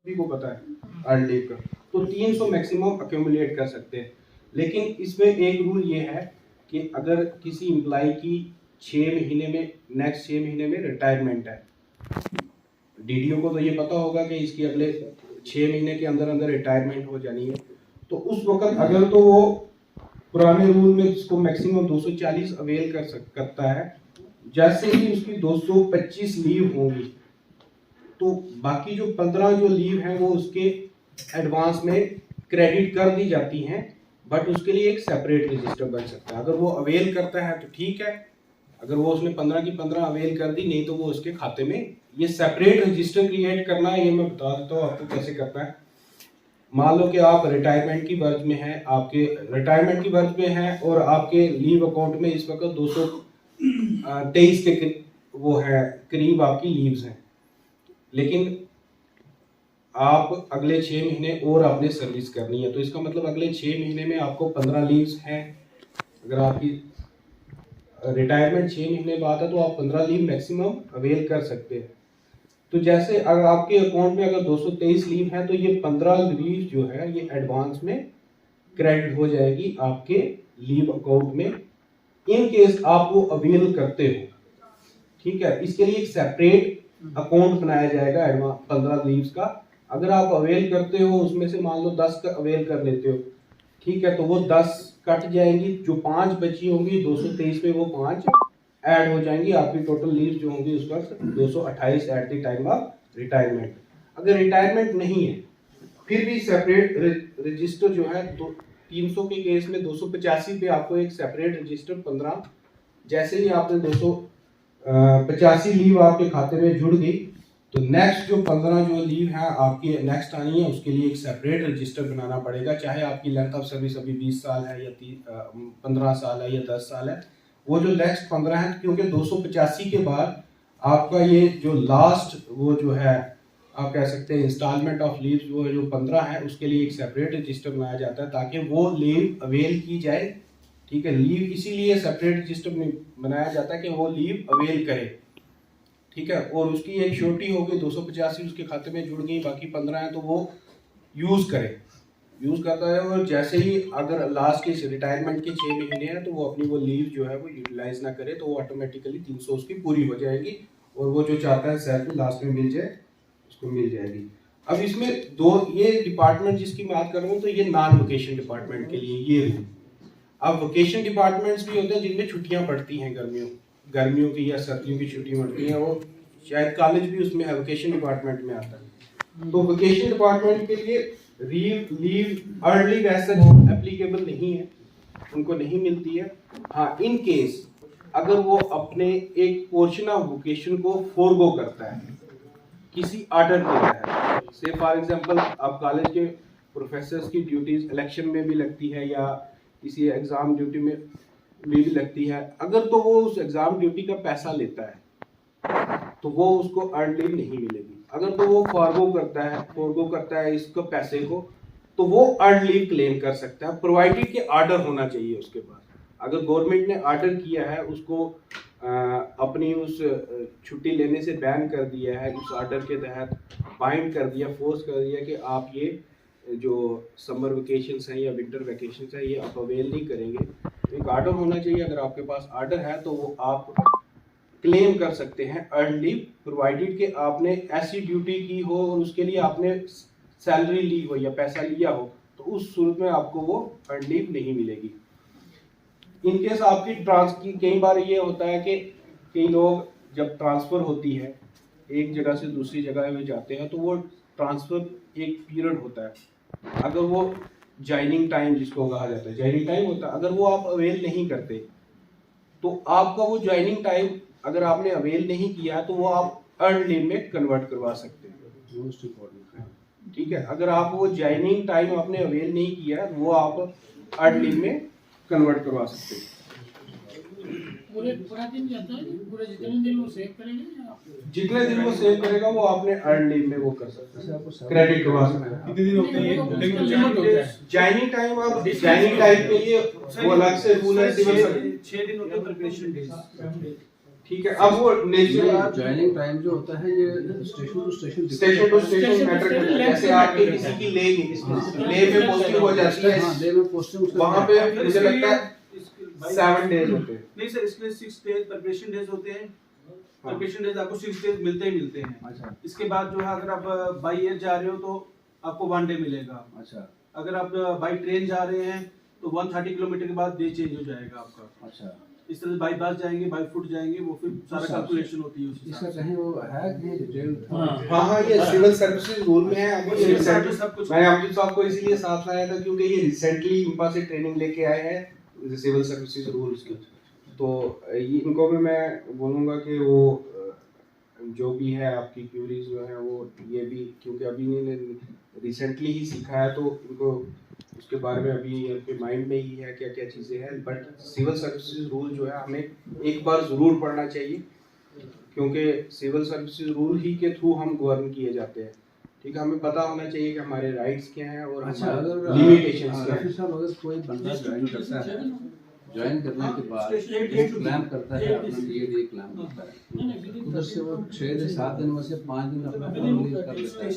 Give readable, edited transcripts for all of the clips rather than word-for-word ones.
सभी को पता है अर्न लीव का। तो 300 मैक्सिमम अक्यूमुलेट कर सकते हैं। लेकिन इसमें एक रूल ये है कि अगर किसी एम्प्लॉय की 6 महीने में नेक्स्ट 6 महीने में रिटायरमेंट है, डीडीओ को तो ये पता होगा कि इसकी अगले 6 महीने के अंदर अंदर रिटायरमेंट हो जानी है, तो उस वक्त अगर तो वो पुराने रूल में इसको मैक्सिमम 240 अवेल करता है, जैसे ही उसकी 225 लीव होंगी तो बाकी जो 15 जो लीव हैं वो उसके एडवांस में क्रेडिट कर दी जाती हैं, बट उसके लिए एक सेपरेट रजिस्टर बन सकता है। अगर वो अवेल करता है तो ठीक है, अगर वो उसने 15 की 15 अवेल कर दी, नहीं तो वो उसके खाते में ये सेपरेट रजिस्टर क्रिएट करना है। ये मैं बता देता हूँ आपको कैसे करना है। मान लो कि आप रिटायरमेंट की वर्ज में हैं, आपके रिटायरमेंट की वर्ज में हैं और आपके लीव अकाउंट में इस वक्त 223 के वो है करीब आपकी लीव्स हैं, लेकिन आप अगले 6 महीने और आपने सर्विस करनी है, तो इसका मतलब अगले 6 महीने में आपको 15 लीव्स हैं। अगर आपकी रिटायरमेंट 6 महीने बाद है तो आप 15 लीव मैक्सिमम अवेल कर सकते हैं। तो जैसे अगर आपके अकाउंट में अगर 223 लीव है तो ये 15 लीव जो है ये एडवांस में क्रेडिट हो जाएगी आपके लीव अकाउंट में, इन केस आप वो अवेल करते हो। ठीक है, इसके लिए एक सेपरेट अकाउंट बनाया जाएगा एडवांस 15 लीव्स का। अगर आप अवेल करते हो उसमें से मान लो 10 का अवेल कर लेते हो, ठीक है, तो वो 10 कट जाएंगी, जो 5 बची होंगी 223 में वो 5 ऐड हो जाएंगी, आपकी टोटल लीव जो होंगी उस वक्त 228 at the time of retirement. अगर रिटायरमेंट नहीं है फिर भी सेपरेट रजिस्टर जो है 300 के केस में 285 पे आपको एक सेपरेट रजिस्टर 15, जैसे ही आपने 285 लीव आपके खाते में जुड़ गई तो नेक्स्ट जो 15 जो लीव है आपकी नेक्स्ट आनी है, उसके लिए एक सेपरेट रजिस्टर बनाना पड़ेगा। चाहे आपकी लेंथ ऑफ सर्विस अभी 20 साल है या 15 साल है या 10 साल है, वो जो नेक्स्ट 15 है, क्योंकि 285 के बाद आपका ये जो लास्ट वो जो है आप कह सकते हैं इंस्टॉलमेंट ऑफ लीव जो 15 है, उसके लिए एक सेपरेट रजिस्टर बनाया जाता है ताकि वो लीव अवेल की जाए। ठीक है, लीव इसीलिए सेपरेट रजिस्टर बनाया जाता है कि वो लीव अवेल करे। ठीक है, और उसकी एक श्योरिटी होगी 285 उसके खाते में जुड़ गई, बाकी 15 है तो वो यूज करता है, और जैसे ही अगर लास्ट के रिटायरमेंट के 6 महीने हैं तो वो अपनी वो लीव जो है वो यूटिलाइज ना करे तो वो ऑटोमेटिकली 300 उसकी पूरी हो जाएगी, और वो जो चाहता है सैलरी लास्ट में मिल जाए उसको मिल जाएगी। अब इसमें दो ये डिपार्टमेंट जिसकी बात कर रहा हूँ तो ये नॉन वोकेशन डिपार्टमेंट के लिए ये रूल। अब वोकेशन डिपार्टमेंट्स भी होते हैं जिनमें छुट्टियां पड़ती हैं, गर्मियों की या सर्दियों की छुट्टी पड़ती हैं, वो शायद कॉलेज भी उसमें है, वोकेशन डिपार्टमेंट में आता है। तो वोकेशन डिपार्टमेंट के लिए लीव अर्न लीव ऐसा एप्लीकेबल नहीं है, उनको नहीं मिलती है। हाँ, इन केस अगर वो अपने एक पोर्शन ऑफ वोकेशन को फोरगो करता है किसी ऑर्डर के तहत, से फॉर एग्जांपल आप कॉलेज के प्रोफेसर्स की ड्यूटीज इलेक्शन में भी लगती है या किसी एग्जाम ड्यूटी में भी लगती है, अगर तो वो उस एग्जाम ड्यूटी का पैसा लेता है तो वो उसको अर्न लीव नहीं मिलेगी। अगर तो वो फोरगो करता है इसको पैसे को, तो वो अर्न लीव क्लेम कर सकता है, प्रोवाइडेड कि ऑर्डर होना चाहिए उसके पास। अगर गवर्नमेंट ने ऑर्डर किया है, उसको अपनी उस छुट्टी लेने से बैन कर दिया है, उस ऑर्डर के तहत बाइंड कर दिया, फोर्स कर दिया कि आप ये जो समर वेकेशंस हैं या विंटर वेकेशंस हैं ये आप अवेल नहीं करेंगे, तो एक ऑर्डर होना चाहिए। अगर आपके पास ऑर्डर है तो वो आप क्लेम कर सकते हैं अर्न लीव, प्रोवाइडेड कि आपने ऐसी ड्यूटी की हो और उसके लिए आपने सैलरी ली हो या पैसा लिया हो, तो उस सूरत में आपको वो अर्न लीव नहीं मिलेगी। इनकेस आपकी कई बार ये होता है कि कई लोग जब ट्रांसफ़र होती है एक जगह से दूसरी जगह में जाते हैं तो वो ट्रांसफ़र एक पीरियड होता है, अगर वो जॉइनिंग टाइम जिसको कहा जाता है जॉइनिंग टाइम होता है, अगर वो आप अवेल नहीं करते तो आपका वो जॉइनिंग टाइम अगर आपने अवेल नहीं किया तो वो आप अर्न लीव में कन्वर्ट करवा सकते हैं। ठीक है, अगर आप वो जॉइनिंग टाइम आपने अवेल नहीं किया वो आप अर्न लीव में कन्वर्ट करवा सकते हैं। पूरा दिन जाता है, पूरे जितने दिन वो सेव करेगा, जितने दिन वो सेव करेगा वो आपने अर्न लीव में वो कर सकते हैं, क्रेडिट करवा सकते हैं। कितने दिन होते हैं? जॉइनिंग टाइम आप जॉइनिंग टाइम के लिए वो अलग से रूल है, 6 दिन होते हैं प्रिपरेशन डेज। ठीक है, अब वो नेचुरल ज्वाइनिंग टाइम जो होता है ये स्टेशन टू स्टेशन मैटर करता है। जैसे आपके किसी की ले में पोस्टिंग हो जाती है, हाँ, ले में पोस्टिंग वहाँ पे मुझे लगता है 7 डेज होते हैं। नहीं सर, इसमें 6 डेज प्रिपरेशन डेज होते हैं। प्रिपरेशन डेज आपको 6 डेज मिलते ही मिलते हैं। अच्छा इसके बाद जो है, अगर आप बाई एयर जा रहे हो तो आपको 1 डे मिलेगा। अच्छा अगर आप बाई ट्रेन जा रहे हैं तो 130 किलोमीटर के बाद डे चेंज हो जाएगा आपका। अच्छा इस तरह बाई बस जाएंगे, बाई फुट जाएंगे, वो फिर सारा अच्छा, कैलकुलेशन होती है उस इसका हिसाब से। कहीं वो है कि डिटेल हाँ, ये सिविल सर्विसेज रूल में है। अभी सिविल recent- सर्विस सब कुछ- मैं अमजद साहब को इसीलिए साथ लाया था क्योंकि ये रिसेंटली इम्पा से ट्रेनिंग लेके आए हैं सिविल सर्विसेज रूल्स की। तो ये इनको भी मैं बोलूँगा कि वो जो भी है आपकी क्यूरीज जो है वो ये भी, क्योंकि अभी इन्होंने रिसेंटली ही सीखा है तो इनको उसके बारे में अभी उनके माइंड में ही है क्या क्या चीज़ें हैं। बट सिविल सर्विसेज रूल जो है हमें एक बार ज़रूर पढ़ना चाहिए, क्योंकि सिविल सर्विसेज रूल ही के थ्रू हम गवर्न किए जाते हैं। ठीक है, हमें पता होना चाहिए कि हमारे राइट्स क्या हैं और अच्छा अगर लिमिटेशंस क्या रफी हैं। साहब, अगर कोई बंदा ज्वाइन करता है, ज्वाइन करने के बाद हाँ, क्लैम करता है अपना डीएडी क्लैम करता है, उधर से वो 6 से 7 दिन में से 5 दिन अपना अर्न लीव कर लेता है,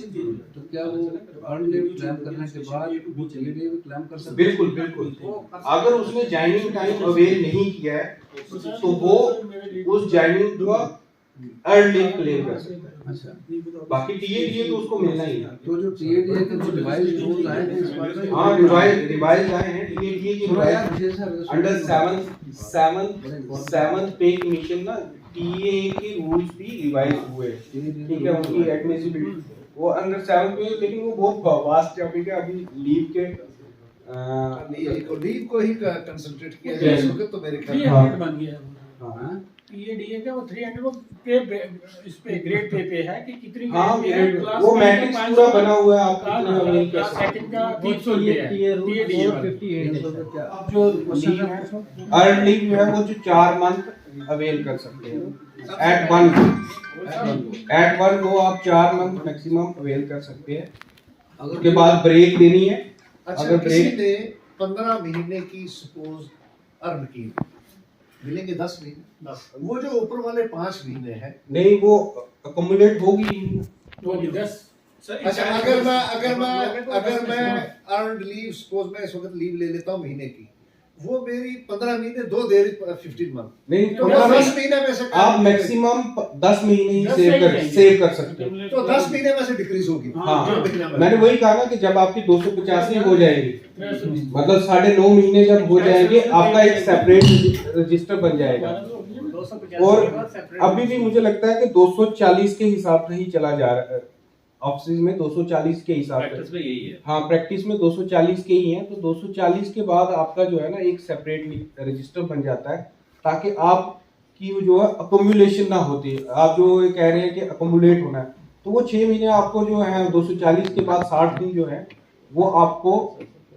तो क्या वो अर्न लीव क्लैम करने के बाद वो डीएडी भी क्लैम कर सकता है? बिल्कुल बिल्कुल, अगर उसने ज्वाइनिंग टाइम अवेल नहीं किया है तो वो उस ज्वाइनिंग का अर्न लीव क्लेम कर सकता है। अच्छा, बाकी टीए तो उसको मिलना ही है। तो जो टीएडी के जो रिवाइज रूल्स आए हैं इस बार में, हाँ, रिवाइज आए हैं टीए की थोड़ा यार रिवाइज विशेष है अंडर 7th पे कमीशन ना टीए के रूल्स भी रिवाइज हुए। ठीक है, उनकी एडमिसिबिलिटी वो अंडर 7th पे, लेकिन वो बहुत वास्ट टॉपिक है। अभी लीव के लीव को ही कंसंट्रेट किया जाए इस वक्त तो मेरे ख्याल 300 बन गया है। हाँ ये क्या वो 300 वो पे इस पे ग्रेड पे है कि कितनी हाँ, grade पे है, क्लास वो वन का मैट्रिक्स 500, पूरा बना हुआ है, आप क्लास कितना अवेल कर क्लास सकते सेकंड का 300 रुपए है TAD वाला। 358 अब जो लीव है, अर्न लीव जो है वो जो 4 मंथ अवेल कर सकते हैं एट वन गो आप 4 मंथ मैक्सिमम अवेल कर सकते हैं। उसके बाद ब्रेक देनी है। अच्छा, अगर किसी ब्रेक ने 15 महीने की सपोज अर्न की, मिलेंगे 10 महीने। वो जो ऊपर वाले 5 महीने हैं, नहीं, वो अकोमोडेट होगी। तो अभी 10 अच्छा अगर मैं अर्न लीव सपोज मैं इस वक्त लीव ले लेता हूँ महीने की, वो मेरी 15 महीने 2 दे 15 मंथ, नहीं, तो 15 10 महीने में से आप मैक्सिमम 10 महीने ही 10 सेव कर सकते हैं। तो 10 महीने में से डिक्रीज होगी। हाँ, जो महीना में। मैंने वही कहा ना कि जब आपकी 285 हो जाएगी, मतलब 9.5 महीने जब हो जाएंगे, आपका एक सेपरेट रजिस्टर बन जाएगा। और अभी भी मुझे लगता है कि 240 के हिसाब से ही चला जा रहा है ऑफिस में, 240 के हिसाब से यही है। हाँ, प्रैक्टिस में 240 के ही हैं। तो 240 के बाद आपका जो है ना एक सेपरेट रजिस्टर बन जाता है, ताकि आपकी जो है अकोमुलेशन ना होती है। आप जो कह रहे हैं कि अकोमुलेट होना है, तो वो 6 महीने आपको जो है 240 के बाद 60 दिन जो है वो आपको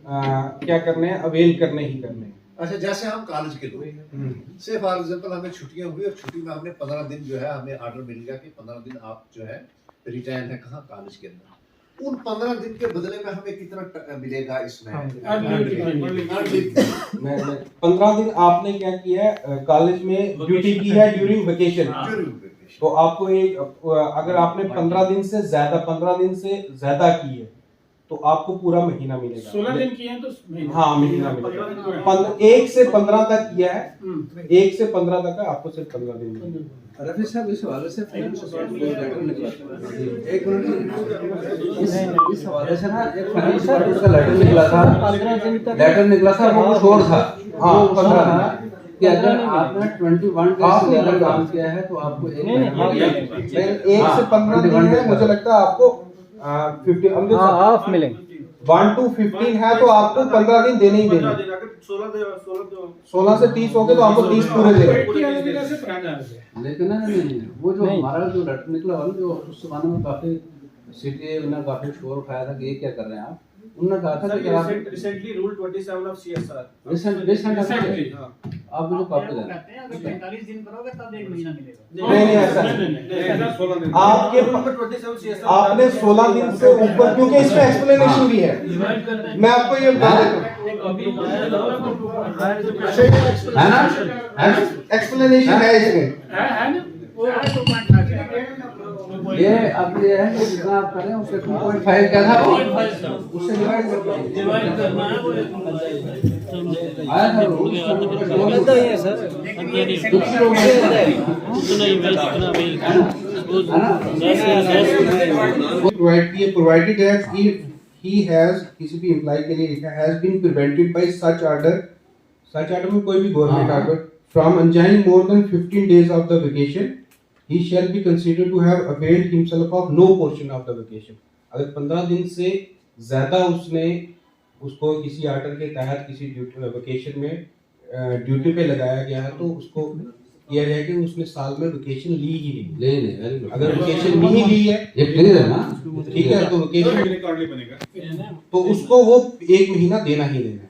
क्या करने हैं, अवेल करने ही करने हैं। अच्छा, जैसे हम कॉलेज के लोग से फॉर एग्जांपल हमें छुट्टियां हुई और छुट्टी में हमने 15 दिन जो है हमें ऑर्डर मिल गया कि 15 दिन आप जो है रिटायर है कहाँ कॉलेज के अंदर, उन 15 दिन के बदले में हमें कितना मिलेगा इसमें? मैं 15 दिन आपने क्या किया है, कॉलेज में ड्यूटी की है ड्यूरिंग वेकेशन, तो आपको एक अगर आपने 15 दिन से ज्यादा की है तो आपको पूरा महीना मिलेगा। 16 दिन किए हैं तो हाँ, महीना मिलेगा। 1 से 15 तक किया है, 1 से 15 तक है, आपको सिर्फ 15 दिन मिलेगा। रफी साहब, इस हवाले से लेटर निकला था, एक मिनट, इस हवाले से ना एक फाइनेंस डिपार्टमेंट का लेटर निकला था, वो कुछ और था। हाँ, 15 था कि अगर आपने 21 डेज से ज्यादा काम किया है तो आपको एक महीना 1 से 15 दिन है, मुझे लगता है आपको 50 हाफ मिलेंगे। 1 to 15 है तो आपको 15 दिन देने ही देने। 16 से 30 हो गए तो आपको 30 पूरे देने। लेकिन नहीं, वो जो हमारा जो लेटर निकला वाला जो उस जमाने में काफी सिटी ने काफी शोर उठाया था कि ये क्या कर रहे हैं आप, उन्होंने कहा था कि आप recently rule 27 of CSR recent हाँ, आप मुझे कॉपी देना। कहते हैं अगर 45 दिन करोगे तब 1 महीना मिलेगा। नहीं ऐसा नहीं। आपके आपने 16 दिन से ऊपर, क्योंकि इसमें एक्सप्लेनेशन भी है, मैं आपको ये बता देता हूँ, है ना? एक्सप्लेनेशन है इसमें। ये अब ये है कि जितना आप करें उससे 2.5 क्या था वो? उससे डिवाइड करना है वो आया था वो पता ही है sir provided that he has, किसी भी एम्प्लॉय के लिए लिखा has been prevented by such order, such order में कोई भी government order, from enjoying more than 15 days of the vacation, he shall be considered to have availed himself of no portion of the vacation। अगर 15 दिन से ज्यादा उसने उसको किसी ऑर्डर के तहत किसी वेकेशन में ड्यूटी पे लगाया गया है, तो उसको किया जाए कि उसने साल में वेकेशन ली ही नहीं। अगर वेकेशन नहीं ली है, ये क्लियर है ना? ठीक है, तो वेकेशन तो उसको वो 1 महीना देना ही देना।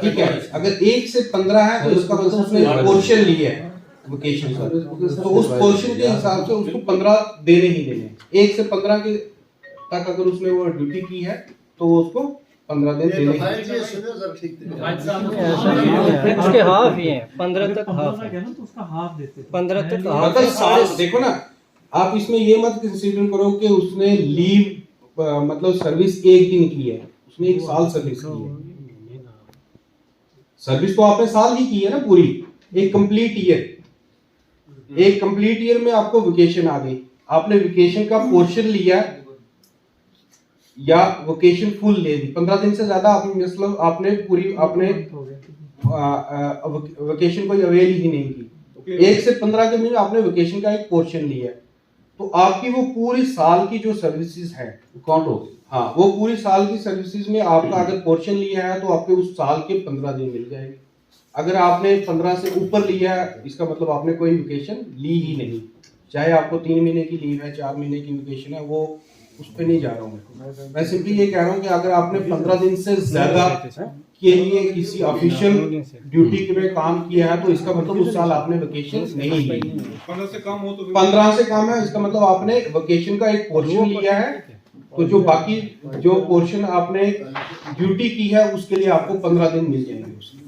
ठीक है, अगर 1 से 15 है तो उसका मतलब उसने पोर्शन लिया है वेकेशन का, तो उस पोर्शन के हिसाब से उसको 15 देने ही देने। 1 से 15 के तक अगर उसने वो ड्यूटी की है तो उसको 15 दिन देने ही देने। उसके हाफ ही है 15 तक हाफ है, 15 तक हाफ मतलब साल, देखो ना, आप इसमें ये मत कंसीडर करो कि उसने लीव मतलब सर्विस 1 दिन की है, उसने 1 साल सर्विस की है। सर्विस तो आपने साल ही की है ना पूरी, एक कंप्लीट ईयर। एक कंप्लीट ईयर में आपको वेकेशन आ गई, आपने वेकेशन का पोर्शन लिया या वेकेशन फुल ले ली, 15 दिन से ज्यादा मतलब आपने पूरी आपने वेकेशन को अवेल ही नहीं की। 1 से 15 के महीने आपने वेकेशन का एक पोर्शन लिया, तो आपकी वो पूरी साल की जो सर्विसेज है काउंट हो गई। हाँ, वो पूरी साल की सर्विसेज में आपका अगर पोर्शन लिया है तो आपके उस साल के 15 दिन मिल जाएंगे। अगर आपने 15 से ऊपर लिया है, इसका मतलब आपने कोई वेकेशन ली ही नहीं, चाहे आपको 3 महीने की लीव है, 4 महीने की वेकेशन है, वो उस पर नहीं जा रहा हूँ मैं सिंपली ये कह रहा हूँ कि अगर आपने 15 दिन से ज्यादा के लिए किसी ऑफिशियल ड्यूटी में काम किया है तो इसका मतलब उस साल आपने वेकेशन नहीं ली। 15 से कम हो तो 15 से कम है, इसका मतलब आपने वेकेशन का एक पोर्शन लिया है, तो जो बाकी जो पोर्शन आपने ड्यूटी की है उसके लिए आपको 15 दिन मिल जाएंगे।